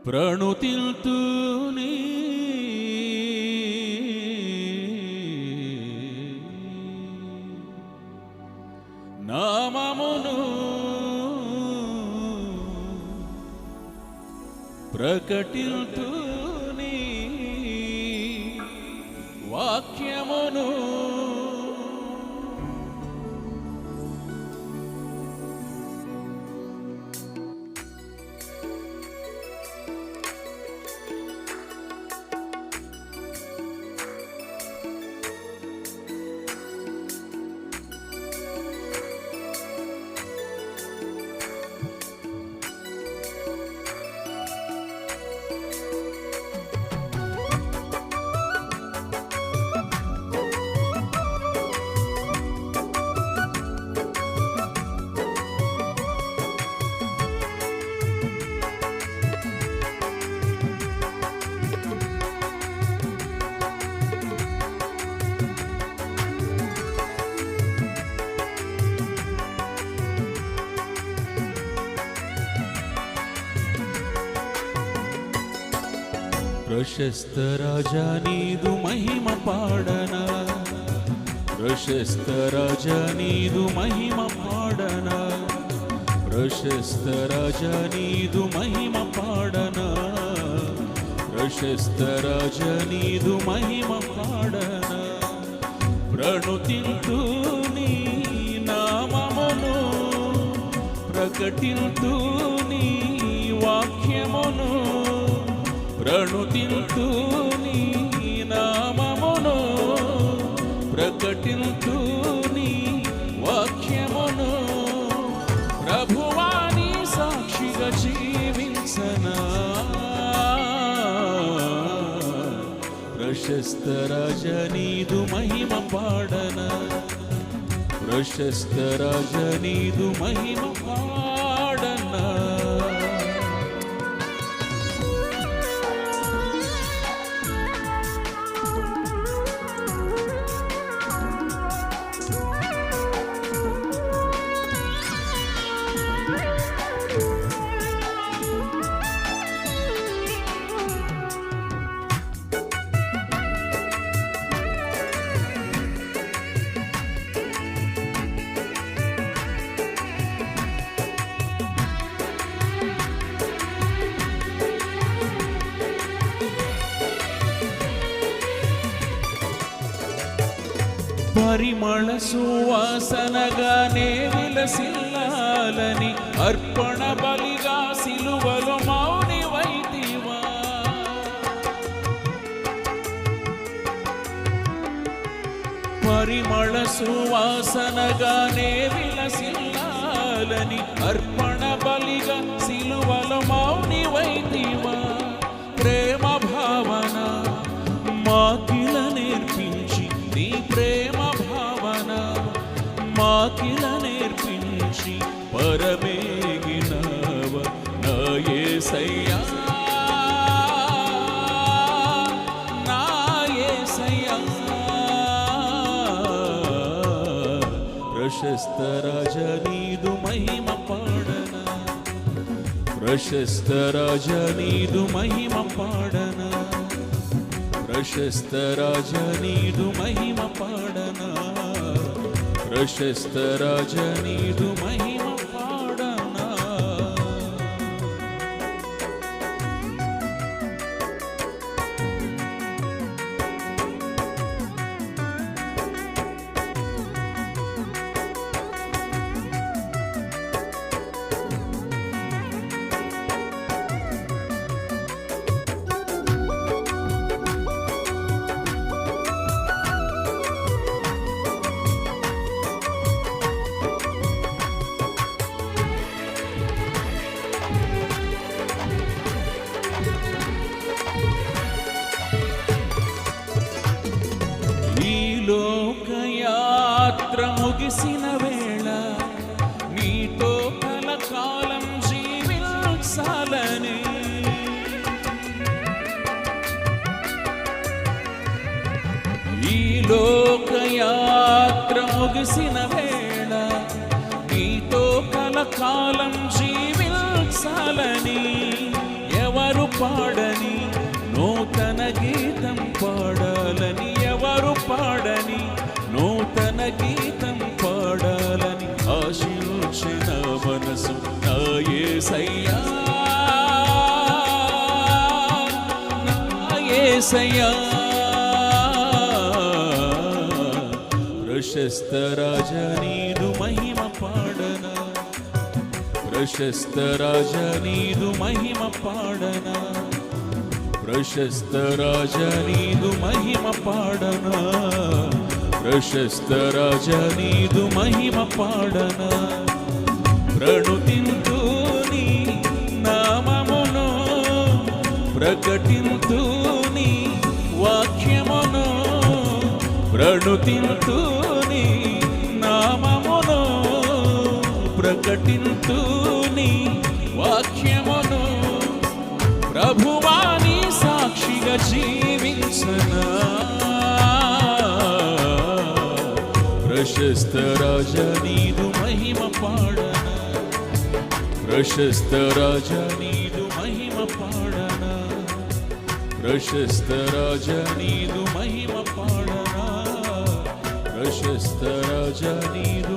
ప్రణుతిల్తూని నామమును ప్రకటిల్తూని వాక్యమును ప్రశస్త రాజా నీదు మహిమ పాడనా, ప్రశస్త రాజా నీదు మహిమ పాడనా, ప్రశస్త రాజా నీదు మహిమ పాడనా, ప్రశస్త రాజా నీదు మహిమ పాడనా. ప్రణుతిల్తూ నీ నామమును ప్రకటిల్తూ నీ వాక్యమును, ప్రణుతిల్తూ నీ నామమును ప్రకటిల్తూ నీ వాక్యమును. ప్రభువాని సాక్షిగా జీవించనా, ప్రశస్త రాజా నీదు మహిమ పాడనా, ప్రశస్త రాజా నీదు మహిమ పాడనా. పరిమళ సువాసనగానే విలసిల్లాలని అర్పణ బలిగా సిలువలో మౌనివైతివా. పరిమళ సువాసనగానే విలసిల్లాలని అర్పణ బలిగా సిలువలో మౌనివైతివా. ప్రేమ భావన మాకిల నేర్పించి, నీ ప్రేమ భావన మాకిల నేర్పించి పరమేగినవ నా యేసయ్యా, నా యేసయ్యా. ప్రశస్త రాజా నీదు మహిమ పాడనా, ప్రశస్త రాజా నీదు మహిమ పాడనా, ప్రశస్త రాజా నీదు మహిమ పాడనా, ప్రశస్త రాజా నీదు మహిమ పాడనా. లోకయాత్ర ముగిసిన వేళ నీతో కలకాలం జీవించాలని, ఈ లోకయాత్ర ముగిసిన వేళ నీతో కలకాలం జీవించాలని. ఎవరు నూతన గీతం పాడాలని ఎవరు పాడని నూతన గీతం పాడాలని ఆశించిన మనసు నా యేసయ్యా నా యేసయ్యా ప్రశస్త రాజా నీదు మహిమ పాడనా ప్రశస్త రాజా నీదు మహిమ పాడనా ప్రశస్త రాజా నీదు మహిమ పాడనా ప్రశస్త రాజా నీదు మహిమ పాడనా ప్రణుతింతు నీ నామమును ప్రకటింతు నీ వాక్యమును ప్రణుతింతు నీ నామమును ప్రకటింతు నీ వాక్యమును ప్రభువాని సాక్షిగా జీవించనా ప్రశస్త రాజా నీదు మహిమ పాడనా ప్రశస్త రాజా నీదు మహిమ పాడనా ప్రశస్త రాజా నీదు మహిమ పాడనా ప్రశస్త రాజా నీదు